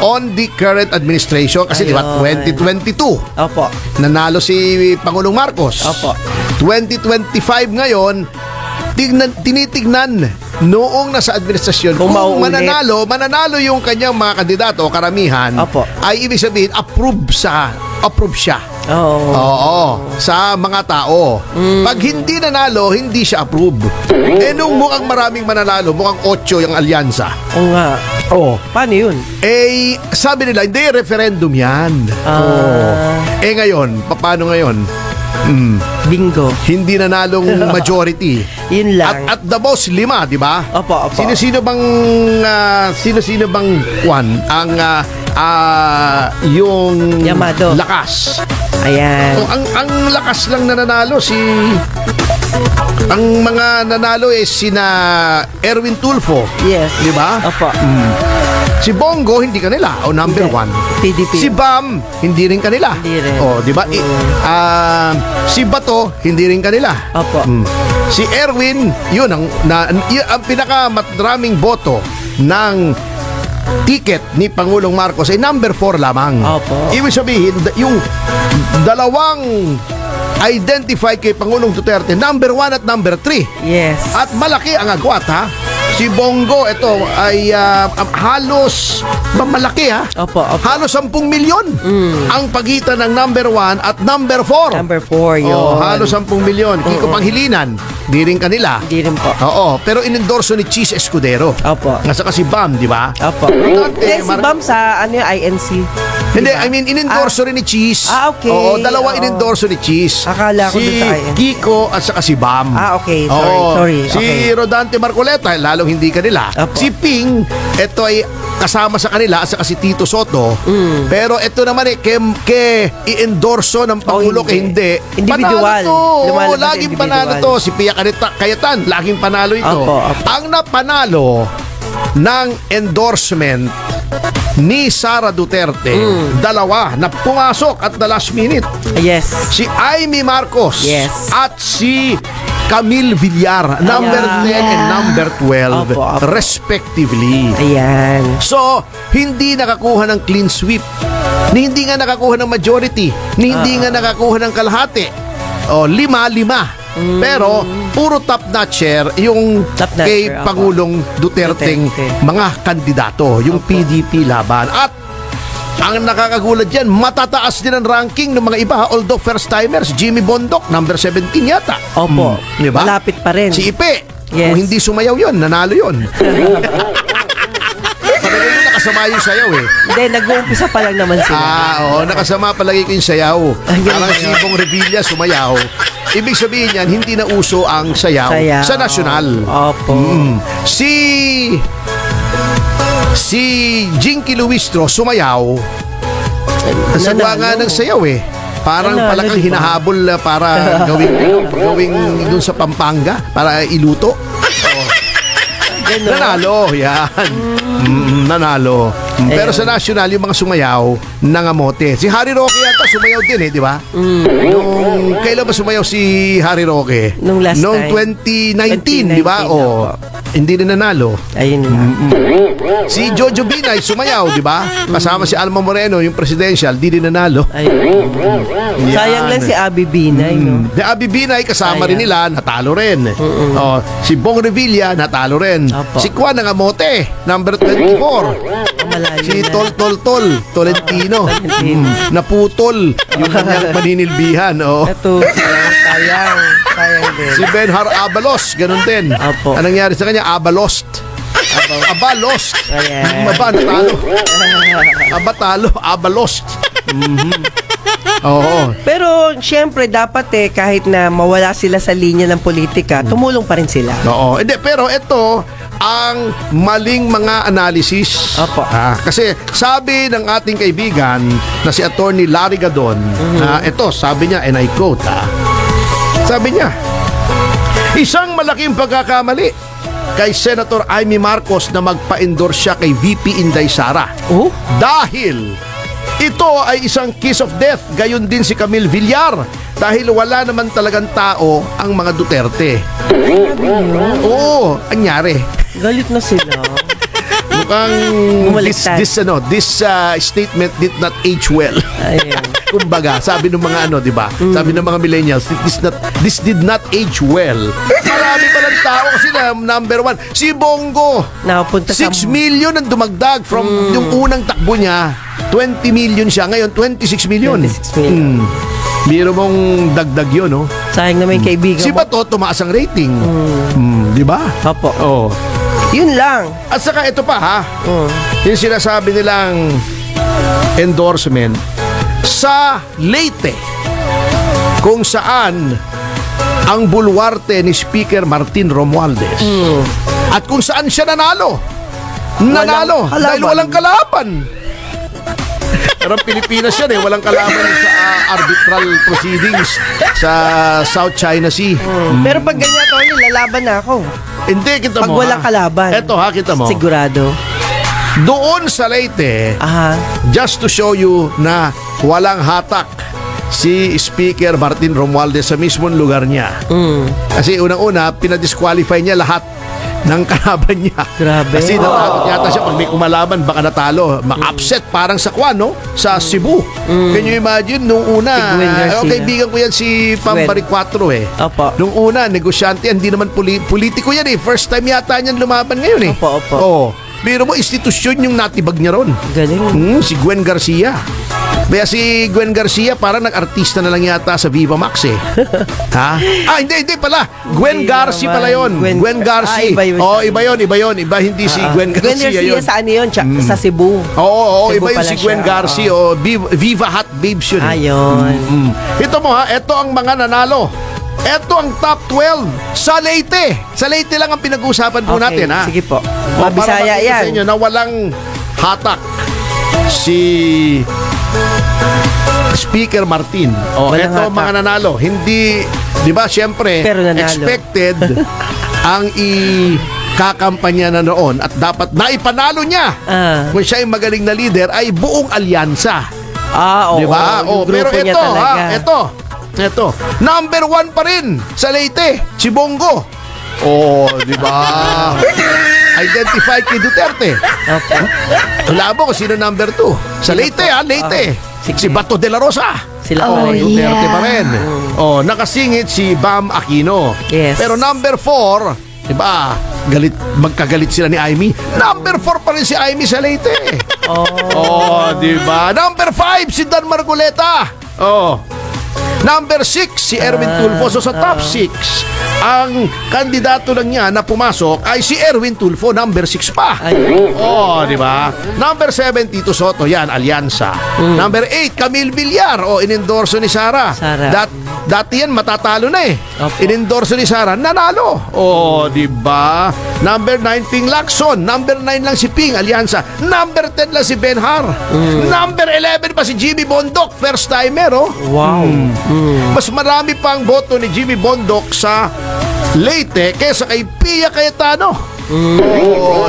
on the current administration kasi di ba 2022 Opo. nanalo si Pangulong Marcos. Opo. 2025 ngayon tinitignan noong nasa administrasyon kung mananalo yung kanyang mga kandidato karamihan. Opo. Ay ibig sabihin approve siya. Oo. Sa mga tao. Pag hindi nanalo, hindi siya approve. Nung mukhang maraming mananalo, mukhang 8 yung alyansa. Oo nga. Paano yun? Sabi nila, hindi, referendum yan. Ngayon, paano ngayon? Bingo. Hindi nanalong majority. Yun lang. At the most 5, di ba? Opo. Sino-sino bang yung Yamado. lakas? Ayan. Ang lakas lang nanalo ang mga nanalo sina Erwin Tulfo. Yes. Di ba? Opo. Si Bongo hindi kanila number 1. PDP. Si Bam hindi rin kanila. Hindi rin. Di ba? Si Bato hindi rin kanila. Opo. Si Erwin, yun ang pinakamaraming boto ng ticket ni Pangulong Marcos ay number 4 lamang. Opo. Ibig sabihin, yung dalawang identify kay Pangulong Duterte, number 1 at number 3. Yes. At malaki ang agwat, ha? Si Bongo, ito ay halos malaki, ha? Opo. Halos 10 milyon ang pagitan ng number 1 at number 4. Number 4 yun. Halos 10 milyon. Kiko Panghilinan, di rin kanila. Di rin po. Pero inendorso ni Cheese Escudero. Opo. Nga saka si Bam, di ba? Opo. Si Bam sa INC. Hindi, I mean, inendorso rin ni Cheese. Okay. Dalawa inendorso ni Cheese. Akala ko si dun sa INC. Kiko at saka si Bam. Okay. Sorry. Si Rodante Marcoleta, lalong hindi kanila. Opo. Si Ping, ito ay kasama sa kanila at saka si Tito Soto. Pero ito naman i-endorso ng Pangulo hindi. Individual. Panalo to. Laging panalo to. Si Pia Cayetano, laging panalo ito. Opo. Ang napanalo ng endorsement ni Sara Duterte, dalawa na pumasok at the last minute. Yes. Si Amy Marcos. Yes. At si Camille Villar, number 10 and number 12, Opo. respectively. Ayan. So, hindi nakakuha ng clean sweep, ni hindi nga nakakuha ng majority, ni hindi nga nakakuha ng kalahati. 5-5. Pero, puro top-notcher yung kay Pangulong Duterte mga kandidato, yung PDP laban. At ang nakakagulat dyan, matataas din ang ranking ng mga iba, although first-timers. Jimmy Bondoc, number 17 yata. Opo. Diba? Malapit pa rin. Si Ipe, Yes. kung hindi sumayaw yun, nanalo yun. Talaga yun, nakasama yung sayaw Hindi, nag-uumpisa pa lang naman sila. nakasama palagi ko yung sayaw. Parang si Bong Revilla sumayaw. Ibig sabihin yan, hindi na uso ang sayaw. Sa nasyonal. Opo. Si Jinky Luistro sumayaw. Sa nga ng sayaw Parang palakang hinahabol para gawing dun sa Pampanga para iluto. Nanalo, yan. Nanalo. Pero sa national, yung mga sumayaw, nangamote. Si Harry Roque yata sumayaw din di ba? Kailan ba sumayaw si Harry Roque? Nung last time. 2019, di ba? Hindi na nanalo. Ayun na. Si Jojo Binay sumayaw, di ba? Kasama si Alma Moreno, yung presidential, di din nanalo. Sayang lang si Abby Binay, no? Si Abby Binay, kasama rin nila, natalo rin. Si Bong Revilla, natalo rin. Opo. Si Juan Nangamote, number 24. Si Tolentino. Naputol yung kanyang paninilbihan. Ito, sayang din. Si Benhar Abalos, ganun din. Opo. Anong nangyari sa kanya? Abalost. Abalost. Ayan. Natalo. Abalost. Pero syempre dapat kahit na mawala sila sa linya ng politika, tumulong pa rin sila. Pero ito ang maling mga analysis. Opo. Kasi sabi ng ating kaibigan na si Attorney Larry Gadon, ito sabi niya, and I quote, sabi niya, isang malaking pagkakamali kay Senator Amy Marcos na magpa-endorse siya kay VP Inday Sara. Dahil ito ay isang kiss of death, gayon din si Camille Villar, dahil wala naman talagang tao ang mga Duterte. Anyari. Galit na sila. mukhang Bumaliktad. this statement did not age well. Ayun. Kumbaga, sabi ng mga di ba? Sabi ng mga millennials, this did not age well. Marami pa ng tao kasi na number 1. Si Bongo, Nakapunta sa 6 million ang dumagdag from yung unang takbo niya. 20 million siya. Ngayon, 26 million. 26 million. Biro mong dagdag yun, no? Sayang naman yung kaibigan Si mo. Bato, tumaas ang rating. Di ba? Opo. Oh. Yun lang. At saka ito pa, ha? Yung sinasabi nilang endorsement sa Leyte, kung saan ang bulwarte ni Speaker Martin Romualdez at kung saan siya nanalo Walang kalaban. dahil walang kalaban. Parang Pilipinas yan walang kalaban sa arbitral proceedings sa South China Sea. Pero pag ganyan, Tony, lalaban na ako. Hindi, kita Pag mo. walang kalaban. Eto ha, kita mo. Sigurado. Doon sa Leyte, just to show you na walang hatak si Speaker Martin Romualdez sa mismong lugar niya. Kasi unang-una, pinadisqualify niya lahat ng kalaban niya. Grabe. Kasi natakot yata siya pag may kumalaban, baka natalo. Ma-upset parang sa Kwan, no? Sa Cebu. Can you imagine, nung una, Si Gwen Garcia. kaibigan ko yan si Pambari 4 Opo. Nung una, negosyante yan, hindi naman politiko yan First time yata niyan lumaban ngayon Opo. Oo. Biro mo, institusyon yung natibag niya ron. Galing. Si Gwen Garcia. Kaya si Gwen Garcia parang nag-artista na lang yata sa Viva Max ha? Hindi pala. Gwen Hindi Garcia naman. pala yun. Gwen Garcia. iba yun. Iba yun. Iba hindi si Gwen Gwen Garcia Garcia yun. sa ano yun? Sa Cebu. Oo, Cebu iba yun pala si Gwen siya. Garcia. Viva Hot Babes yun. Ayun. Ito mo ha, ito ang mga nanalo. Ito ang top 12 sa Leyte. Sa Leyte lang ang pinag-uusapan po natin ha. Sige po. Para Mabisaya makita sa yan. inyo na walang hatak si Speaker Martin. Walang Ito hatak. mga nanalo. Hindi, di ba, syempre, Pero nanalo. expected ang kakampanya na noon at dapat naipanalo niya. Kung siya ay magaling na leader, ay buong alyansa. Oo. Di ba? Yung Pero grupo niya ito, talaga. ito. Number 1 pa rin sa Leyte, si Bongo. Di ba? Identify kay Duterte. Opo. Wala mo kung sino number 2. Sa Leyte, Leyte. Si Bato de la Rosa. Sila pa rin. Duterte pa rin. Nakasingit si Bam Aquino. Yes. Pero number 4, di ba? Magkagalit sila ni Aimee. Number 4 pa rin si Aimee sa Leyte. Di ba? Number 5 si Dan Margoleta. Number 6 si Erwin Tulfo. So sa top 6, ang kandidato lang niya na pumasok ay si Erwin Tulfo, number 6 pa. Di ba? Number 7 Tito Soto, yan, alyansa. Number 8 Camille Villar, inendorso ni Sara. Dati yan matatalo na Opo. Inendorso ni Sara, nanalo. Di ba? Number 9 Ping Lacson, number 9 lang si Ping, alyansa. Number 10 lang si Benhar. Number 11 pa si Jimmy Bondoc, first timer, Wow. Mas marami pang boto ni Jimmy Bondoc sa Leyte kaysa kay Pia Cayetano.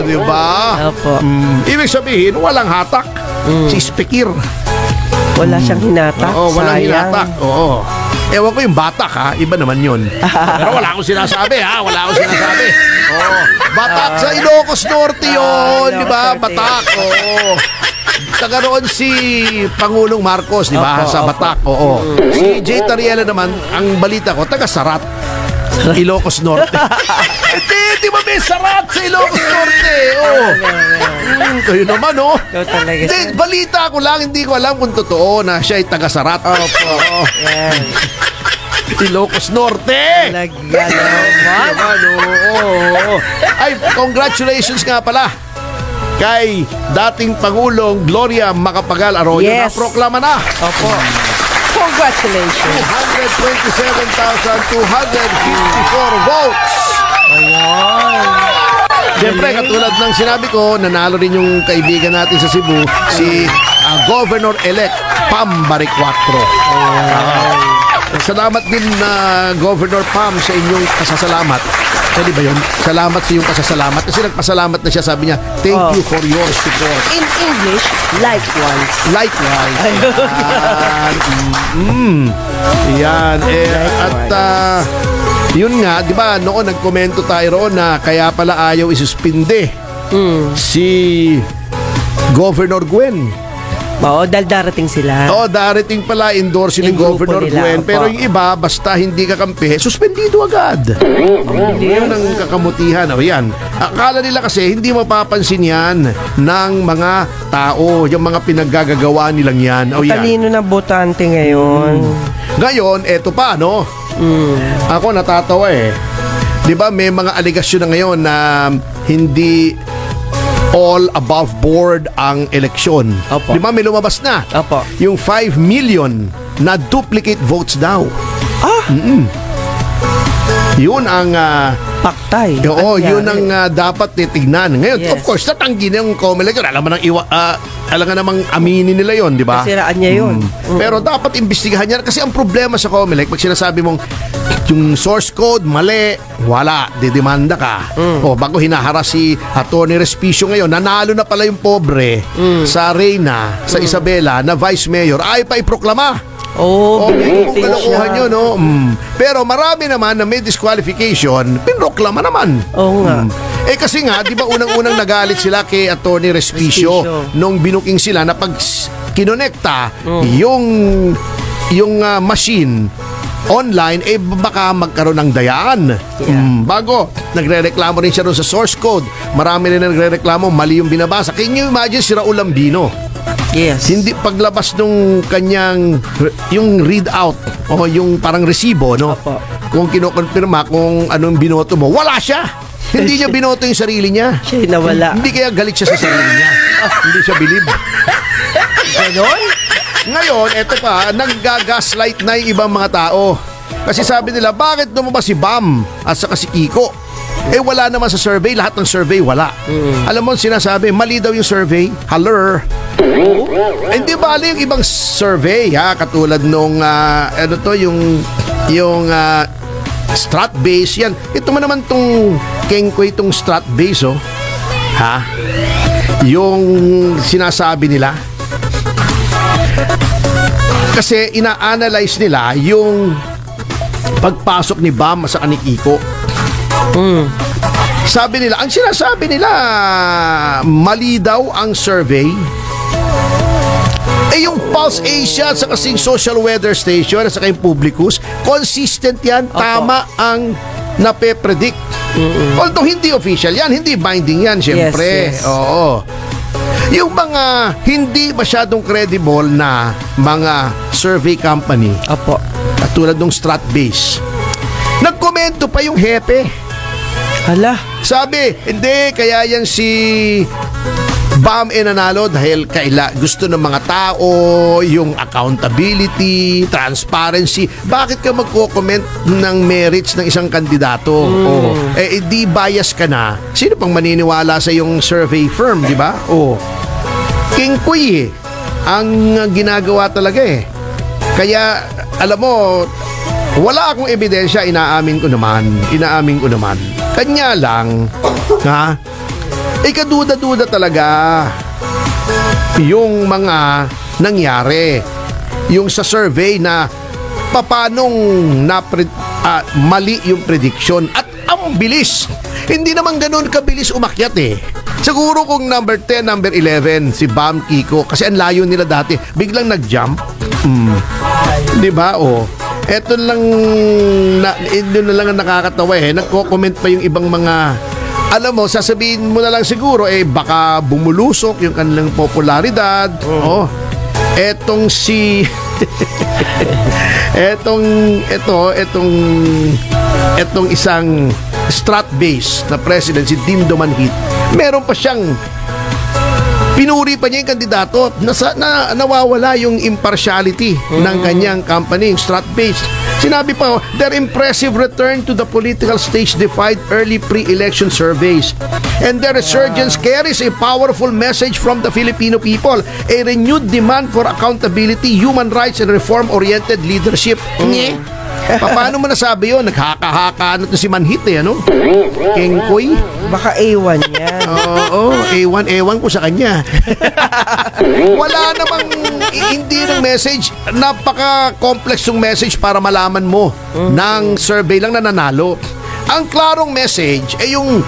Di ba? Opo. Ibig sabihin, walang hatak. Si Spekir. Wala siyang hinatak. Walang Sayang. hinatak. Ewan ko yung batak iba naman yun. Pero wala akong sinasabi Wala akong sinasabi. Batak sa Ilocos Norte yun, di ba? Ilocos Norte. Batak. Taga roon si Pangulong Marcos, di ba? Opo, Sa opo. Batak. Si Jay Tariela naman, ang balita ko, taga Sarat. Ilocos Norte. Di ba may Sarat sa Ilocos Norte? Kayo naman, Ikaw talaga. Hindi, balita ko lang, hindi ko alam kung totoo na siya ay taga Sarat. Yan. Ilocos Norte. Talaga naman. Ay, congratulations nga pala kay dating Pangulong Gloria Macapagal Arroyo na Yes. proklama na. Opo. Congratulations. 227,254 votes. Siyempre, katulad ng sinabi ko, nanalo rin yung kaibigan natin sa Cebu, si Governor-elect Pam Baricquatro. Salamat din na Governor Pam sa inyong pasasalamat. Pwede ba yun? Salamat sa iyong pasasalamat. Kasi nagpasalamat na siya, sabi niya, thank you for your support. In English, likewise. Likewise. Yan. At yun nga, di ba, noon nagkomento tayo roon na kaya pala ayaw isuspinde si Governor Gwen. Oo, dahil darating sila. Oo, darating pala, endorse ni Yung grupo Governor nila, Gwen. opo. Pero yung iba, basta hindi kakampi, suspendido agad. Yun ang kakamutihan. O yan. Akala nila kasi hindi mapapansin yan ng mga tao. Yung mga pinaggagawa nilang yan. O yan. Talino na botante ngayon. Ngayon, eto pa, no? Ako natatawa eh. Di ba may mga aligasyon na ngayon na hindi all above board ang eleksyon. Opo. Di ba may lumabas na? Opo. Yung 5 million na duplicate votes daw. Yun ang Paktay. oo, At yun yari. ang dapat titignan. Ngayon, Yes. of course, natanggi na yung COMELEC. Alam mo nang alam nga namang aminin nila yon, di ba? Kasiraan niya yun. Pero dapat imbestigahan niya kasi ang problema sa COMELEC, pag sinasabi mong yung source code mali, wala, didemanda ka. O bago hinaharas si Atty. Respicio ngayon, nanalo na pala yung pobre sa Reyna, sa Isabela na vice mayor, ay pa iproklama. Oh, Kung bitin kalokohan siya. yun, no? Pero marami naman na may disqualification, pinroklama naman. Oo nga. Kasi nga, di ba unang-unang nagalit sila kay Atty. Respicio nung binuking sila na pag kinonekta yung machine online, baka magkaroon ng dayaan. Yeah. Bago, nagre-reklamo rin siya doon sa source code. Marami rin nagre-reklamo, mali yung binabasa. Can you imagine si Raul Ambino? Yes. Hindi paglabas nung kanyang yung readout o yung parang resibo, no? Opo. Kung kinokonfirma kung anong binoto mo, wala siya. Hindi niya binoto yung sarili niya. Siya'y nawala. Hindi kaya galit siya sa sarili niya. Hindi siya bilib. Ganon? Ngayon, eto pa, naggagaslight na yung ibang mga tao. Kasi sabi nila, bakit lumabas si Bam at saka si Kiko? Wala naman sa survey, lahat ng survey wala. Alam mo, sinasabi, mali daw yung survey. Haller. Hindi bali yung ibang survey, ha? Katulad nung, yung strat base, yan. Ito man naman tong Kengkoy, itong strat base, oh. Ha? Yung sinasabi nila. Kasi ina-analyze nila yung pagpasok ni Bam sa ni Kiko. Sabi nila, ang sinasabi nila, mali daw ang survey. Yung Pulse Asia at saka kasing Social Weather Station at saka yung Publicus, consistent yan, tama ang nape-predict. Although hindi official yan, hindi binding yan, syempre. Yes. Oo. Yung mga hindi masyadong credible na mga survey company, Opo. katulad ng Stratbase, nagkomento pa yung hepe. Hala. Sabi, hindi, kaya yan si Bam nanalo dahil gusto ng mga tao yung accountability, transparency. Bakit ka magko-comment ng merits ng isang kandidato? Di bias ka na. Sino pang maniniwala sa yung survey firm, di ba? King Kuy ang ginagawa talaga eh. Kaya, alam mo, wala akong ebidensya, inaamin ko naman. Kanya lang, ha? Kaduda-duda talaga yung mga nangyari. Yung sa survey na papanong mali yung prediction at ang bilis. Hindi naman ganun kabilis umakyat eh. Siguro kung number 10, number 11 si Bam, Kiko, kasi ang layo nila dati, biglang nag-jump. Di ba? Eto lang doon na lang ang nakakatawa eh. Nagko-comment pa yung ibang mga, alam mo, sasabihin mo na lang siguro baka bumulusok yung kanilang popularidad. Etong si etong isang strat base na president, si Dindo Manhit, meron pa siyang pinuri pa niya yung kandidato na nawawala yung impartiality ng kanyang company, yung strat base. Sinabi pa, their impressive return to the political stage defied early pre-election surveys. And their resurgence carries a powerful message from the Filipino people, a renewed demand for accountability, human rights, and reform-oriented leadership. Paano mo nasabi yun? Naghaka-haka si Manhit ano? Kengkoy? Baka A1 yan. Oo, A1, ewan ko sa kanya. Wala namang hindi ng message. Napaka-complex yung message para malaman mo ng survey lang na nanalo. Ang klarong message ay yung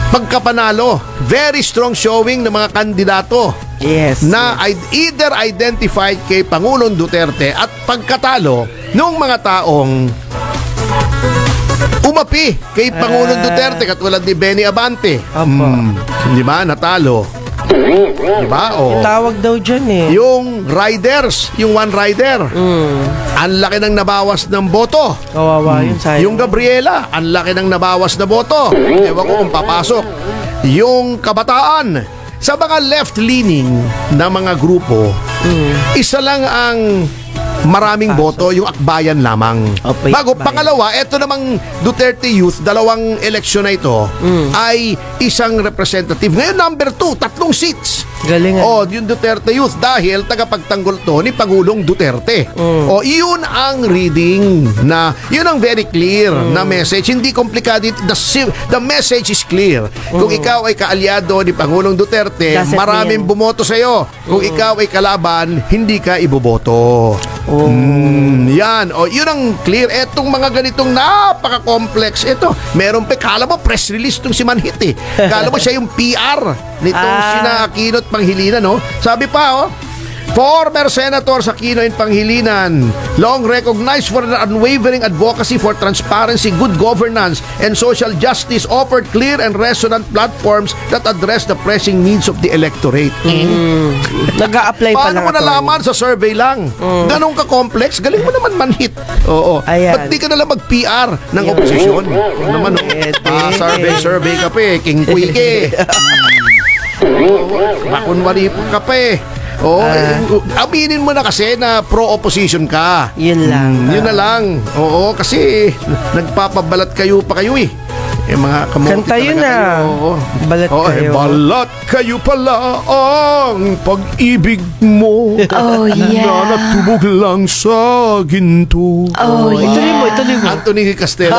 pagkapanalo. Very strong showing ng mga kandidato Yes. na either identified kay Pangulong Duterte at pagkatalo ng mga taong umapi kay Pangulong Duterte katulad ni Benny Abante. Opo. Di ba? Natalo. Di ba? O. Tawag daw dyan eh. Yung riders, yung one rider, ang laki ng nabawas ng boto. Kawawa yun, sayang. Yung Gabriela, ang laki ng nabawas na boto. Ewan ko kung papasok. Yung kabataan, sa mga left-leaning na mga grupo, isa lang ang maraming boto, yung Akbayan lamang. Okay, Bago, Akbayan. pangalawa, eto namang Duterte Youth, dalawang eleksyon na ito, ay isang representative. Ngayon, number 2, 3 seats. Galing. O, yung Duterte Youth dahil tagapagtanggol to ni Pangulong Duterte. O, yun ang reading na, yun ang very clear na message. Hindi komplikado. The message is clear. Kung ikaw ay kaalyado ni Pangulong Duterte, Doesn't maraming mean- bumoto sa'yo. Kung ikaw ay kalaban, hindi ka iboboto. Yan. O, yun ang clear. Etong mga ganitong napaka-complex. Ito, meron pa. Kala mo, press release tong si Manhit eh. Kala mo siya yung PR nitong sina Aquino at Pangilinan, no? Sabi pa, former Senator Aquino and Pangilinan, long recognized for their unwavering advocacy for transparency, good governance, and social justice, offered clear and resonant platforms that address the pressing needs of the electorate. Nag-a-apply pa Paano lang mo nalaman sa survey lang? Ganun ka-complex? Galing mo naman Manhit. Oo. Ayan. Ba't di ka nalang mag-PR ng oposisyon? Ano naman, survey ka pa eh. King Quickie. Makunwari ka pa eh. Aminin mo na kasi na pro-opposition ka. Yun lang. Yun na lang. Oo, kasi nagpapabalat kayo pa kayo eh. Mga kamote Kanta yun talaga na. kayo. Oo. Balat kayo. Balat kayo pala ang pag-ibig mo. Oh, yeah. Na natubog lang sa ginto. Oh, yeah. Ituloy mo. Anthony Castelo.